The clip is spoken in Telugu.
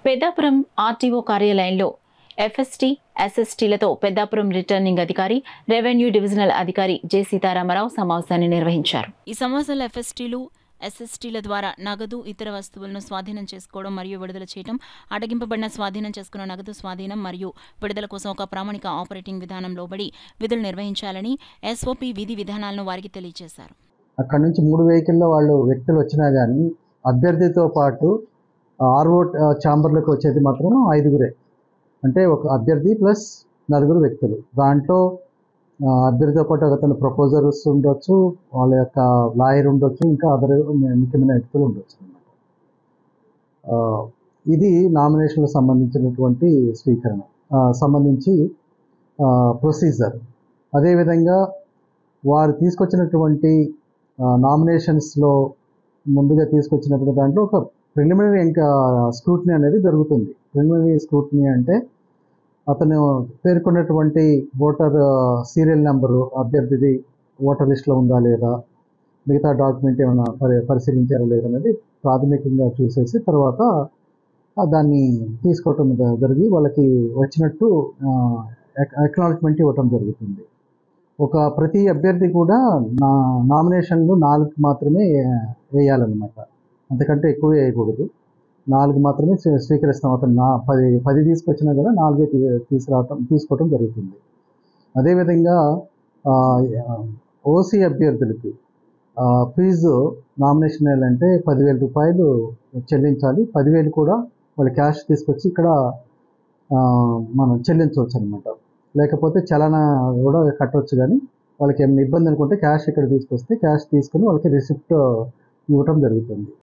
పెద్దాపురం ఆర్టీఓ కార్యాలయంలో ఎఫ్ఎస్టీ, ఎస్ఎస్టీలతో పెద్దాపురం రిటర్నింగ్ అధికారి, రెవెన్యూ డివిజనల్ అధికారి జె సీతారామరావు సమావేశాన్ని నిర్వహించారు. ఈ సమావేశంలో ఎఫ్ఎస్టీలు, ఎస్ఎస్టీల ద్వారా నగదు, ఇతర వస్తువులను స్వాధీనం చేసుకోవడం మరియు విడుదల చేయడం, అడగింపబడిన స్వాధీనం చేసుకున్న నగదు స్వాధీనం మరియు విడుదల కోసం ఒక ప్రామాణిక ఆపరేటింగ్ విధానం లోబడి విధులు నిర్వహించాలని ఎస్ఓపి విధి విధానాలను వారికి తెలియజేశారు. అక్కడ నుంచి 3 వెహికల్లో వ్యక్తులు వచ్చినా కానీ అభ్యర్థితో పాటు ఆర్ఓ ఛాంబర్లోకి వచ్చేది మాత్రం 5గురే. అంటే ఒక అభ్యర్థి ప్లస్ 4 వ్యక్తులు. దాంట్లో అభ్యర్థితో పాటు అతను ప్రపోజర్స్ ఉండొచ్చు, వాళ్ళ యొక్క లాయర్ ఉండొచ్చు, ఇంకా అదర్ ముఖ్యమైన వ్యక్తులు ఉండొచ్చు అన్నమాట. ఇది నామినేషన్లకు సంబంధించినటువంటి స్వీకరణ సంబంధించి ప్రొసీజర్. అదేవిధంగా వారు తీసుకొచ్చినటువంటి నామినేషన్స్లో ముందుగా తీసుకొచ్చినప్పుడు దాంట్లో ఒక ప్రిలిమినరీ ఇంకా స్క్రూటినీ అనేది జరుగుతుంది. ప్రిలిమినరీ స్క్రూటినీ అంటే అతను పేర్కొన్నటువంటి ఓటర్ సీరియల్ నెంబరు అభ్యర్థిది ఓటర్ లిస్టులో ఉందా లేదా, మిగతా డాక్యుమెంట్ ఏమైనా పరిశీలించారా లేదనేది ప్రాథమికంగా చూసేసి తర్వాత దాన్ని తీసుకోవటం జరిగి వాళ్ళకి వచ్చినట్టు అక్నాలెడ్జ్మెంట్ ఇవ్వటం జరుగుతుంది. ప్రతి అభ్యర్థి కూడా నామినేషన్లు 4 మాత్రమే వేయాలన్నమాట. అంతకంటే ఎక్కువ వేయకూడదు. 4 మాత్రమే స్వీకరిస్తాం. అతను 10 తీసుకొచ్చినా కూడా 4 తీసుకోవటం జరుగుతుంది. అదేవిధంగా ఓసీ అభ్యర్థులకి ఫీజు నామినేషన్ వేయాలంటే 10,000 రూపాయలు చెల్లించాలి. 10,000 కూడా వాళ్ళు క్యాష్ తీసుకొచ్చి ఇక్కడ మనం చెల్లించవచ్చు అనమాట. లేకపోతే చలానా కూడా కట్టవచ్చు. కానీ వాళ్ళకి ఏమైనా ఇబ్బంది అనుకుంటే క్యాష్ ఇక్కడ తీసుకొస్తే క్యాష్ తీసుకుని వాళ్ళకి రిసిప్ట్ ఇవ్వటం జరుగుతుంది.